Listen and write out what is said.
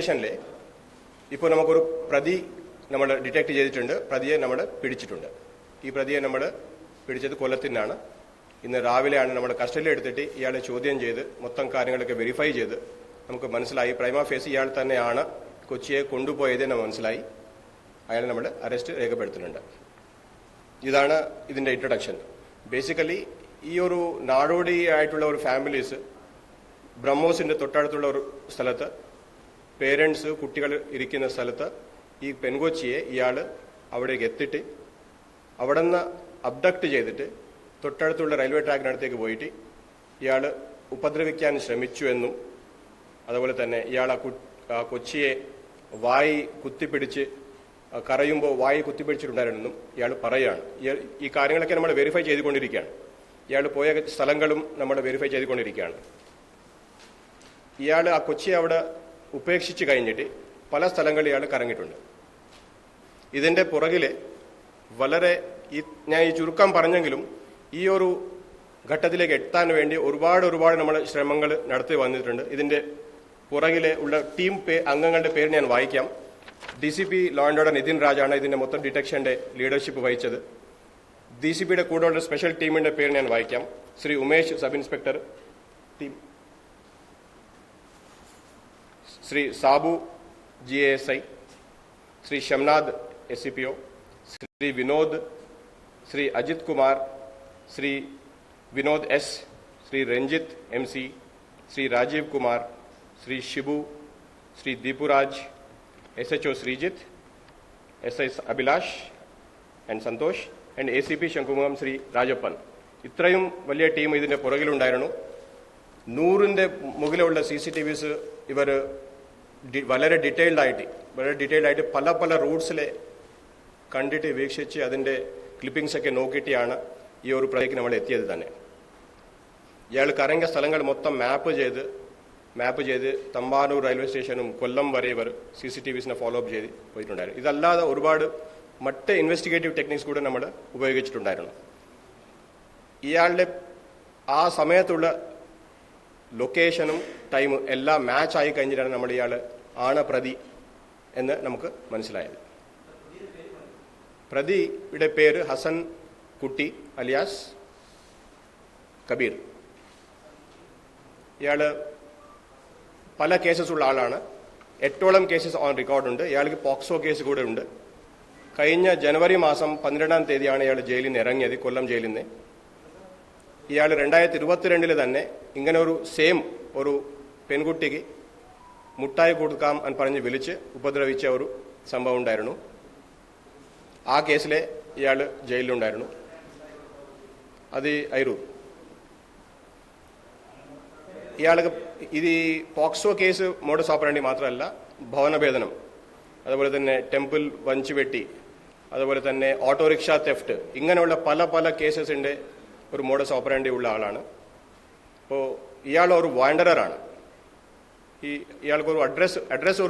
ഇൻവെസ്റ്റിഗേഷനിൽ ഇപ്പോൾ നമുക്കൊരു പ്രതി നമ്മൾ ഡിറ്റക്ട് ചെയ്തിട്ടുണ്ട്, പ്രതിയെ നമ്മൾ പിടിച്ചിട്ടുണ്ട്. ഈ പ്രതിയെ നമ്മൾ പിടിച്ചത് കൊല്ലത്തിനാണ്. ഇന്ന് രാവിലെയാണ് നമ്മൾ കസ്റ്റഡിയിൽ എടുത്തിട്ട് ഇയാളെ ചോദ്യം ചെയ്ത് മൊത്തം കാര്യങ്ങളൊക്കെ വെരിഫൈ ചെയ്ത് നമുക്ക് മനസ്സിലായി പ്രൈമ ഫേസ് ഇയാൾ തന്നെയാണ് കൊച്ചിയെ കൊണ്ടുപോയതെന്ന് മനസ്സിലായി. അയാളെ നമ്മൾ അറസ്റ്റ് രേഖപ്പെടുത്തുന്നുണ്ട്. ഇതാണ് ഇതിൻ്റെ ഇൻട്രൊഡക്ഷൻ. ബേസിക്കലി ഈ ഒരു നാടോടി ആയിട്ടുള്ള ഒരു ഫാമിലീസ് ബ്രഹ്മോസിന്റെ തൊട്ടടുത്തുള്ള ഒരു സ്ഥലത്ത് പേരൻസ് കുട്ടികൾ ഇരിക്കുന്ന സ്ഥലത്ത് ഈ പെൺകൊച്ചിയെ ഇയാൾ അവിടേക്ക് എത്തിയിട്ട് അവിടെ നിന്ന് അബ്ഡക്ട് ചെയ്തിട്ട് തൊട്ടടുത്തുള്ള റെയിൽവേ ട്രാക്കിനടുത്തേക്ക് പോയിട്ട് ഇയാൾ ഉപദ്രവിക്കാൻ ശ്രമിച്ചു എന്നും അതുപോലെ തന്നെ ഇയാൾ ആ കൊച്ചിയെ വായി കുത്തിപ്പിടിച്ച് കരയുമ്പോൾ വായി കുത്തിപ്പിടിച്ചിട്ടുണ്ടായിരുന്നെന്നും ഇയാൾ പറയുകയാണ്. ഈ കാര്യങ്ങളൊക്കെ നമ്മൾ വെരിഫൈ ചെയ്തുകൊണ്ടിരിക്കുകയാണ്. ഇയാൾ പോയ സ്ഥലങ്ങളും നമ്മൾ വെരിഫൈ ചെയ്തുകൊണ്ടിരിക്കുകയാണ്. ഇയാൾ ആ കൊച്ചിയെ അവിടെ ഉപേക്ഷിച്ച് കഴിഞ്ഞിട്ട് പല സ്ഥലങ്ങളിൽ ഇയാൾ കറങ്ങിയിട്ടുണ്ട്. ഇതിൻ്റെ പുറകിൽ വളരെ ഞാൻ ഈ ചുരുക്കം പറഞ്ഞെങ്കിലും ഈ ഒരു ഘട്ടത്തിലേക്ക് എത്താൻ വേണ്ടി ഒരുപാട് നമ്മൾ ശ്രമങ്ങൾ നടത്തി വന്നിട്ടുണ്ട്. ഇതിൻ്റെ പുറകിലെ ഉള്ള ടീം അംഗങ്ങളുടെ പേര് ഞാൻ വായിക്കാം. DCP law and order Nitin രാജാണ് ഇതിന്റെ മൊത്തം ഡിറ്റക്ഷന്റെ ലീഡർഷിപ്പ് വഹിച്ചത്. DCPയുടെ കൂടെയുള്ള സ്പെഷ്യൽ ടീമിന്റെ പേര് ഞാൻ വായിക്കാം. Shri Umesh sub inspector team, Shri Sabu GASI, Shri Shamnad SCPO, Shri Vinod, Shri Ajith Kumar, Shri Vinod S, Shri Ranjith MC, Shri Rajeev Kumar, Shri Shibu, Shri Deepuraj, SHO Sreejith, SI Abhilash and Santhosh and ACP Shankhumukham Shri Rajappan. ഇത്രയും വലിയ ടീം ഇതിന്റെ പുറകിലുണ്ടായിരുന്നു. 100ന്റെ മുകളിലുള്ള CCTVs ഇവർ വളരെ ഡീറ്റെയിൽഡ് ആയിട്ട് പല റൂട്ട്സിലെ കണ്ടിട്ട് വീക്ഷിച്ച് അതിന്റെ ക്ലിപ്പിംഗ്സ് ഒക്കെ നോക്കിയിട്ടാണ് ഈ ഒരു പ്രതിക്ക് നമ്മൾ എത്തിയത് തന്നെ. ഇയാൾ കറങ്ങിയ സ്ഥലങ്ങൾ മൊത്തം മാപ്പ് ചെയ്ത് തമ്പാനൂർ റെയിൽവേ സ്റ്റേഷനും കൊല്ലം വരെ ഇവർ CCTVസിനെ ഫോളോ അപ്പ് ചെയ്ത് പോയിട്ടുണ്ടായിരുന്നു. ഇതല്ലാതെ ഒരുപാട് മറ്റ് ഇൻവെസ്റ്റിഗേറ്റീവ് ടെക്നിക്സ് കൂടെ നമ്മൾ ഉപയോഗിച്ചിട്ടുണ്ടായിരുന്നു. ഇയാളുടെ ആ സമയത്തുള്ള ലൊക്കേഷനും ടൈമും എല്ലാം മാച്ച് ആയി കഴിഞ്ഞിട്ടാണ് നമ്മൾ ഇയാൾ ആണ് പ്രതി എന്ന് നമുക്ക് മനസ്സിലായത്. പ്രതിയുടെ പേര് ഹസൻ കുട്ടി അലിയാസ് കബീർ. ഇയാൾ പല കേസസ് ഉള്ള ആളാണ്. 8ഓളം കേസസ് ഓൺ റെക്കോർഡുണ്ട്. ഇയാൾക്ക് പോക്സോ കേസ് കൂടെ ഉണ്ട്. കഴിഞ്ഞ ജനുവരി മാസം 12-ാം തീയതിയാണ് ഇയാൾ ജയിലിൽ നിന്ന് ഇറങ്ങിയത്, കൊല്ലം ജയിലിൽ നിന്ന്. ഇയാൾ 2022 തന്നെ ഇങ്ങനെ ഒരു പെൺകുട്ടിക്ക് മുട്ടായി കൊടുക്കാം എന്ന് പറഞ്ഞ് വിളിച്ച് ഉപദ്രവിച്ച ഒരു സംഭവം ഉണ്ടായിരുന്നു. ആ കേസിലെ ഇയാൾ ജയിലിലുണ്ടായിരുന്നു. അത് അയിരൂർ. ഇയാൾക്ക് ഇത് പോക്സോ കേസ് മോഡസ് ഓപ്പറാൻഡി മാത്രമല്ല, ഭവനഭേദനം, അതുപോലെ തന്നെ ടെമ്പിൾ വഞ്ചുവെട്ടി, അതുപോലെ തന്നെ ഓട്ടോറിക്ഷ തെഫ്റ്റ്, ഇങ്ങനെയുള്ള പല കേസസിന്റെ ഒരു മോഡസ് ഓപ്പറാൻഡി ഉള്ള ആളാണ്. അപ്പോൾ ഇയാൾ ഒരു വാണ്ടററാണ്. ഇയാൾക്ക് ഒരു അഡ്രസ് ഒരു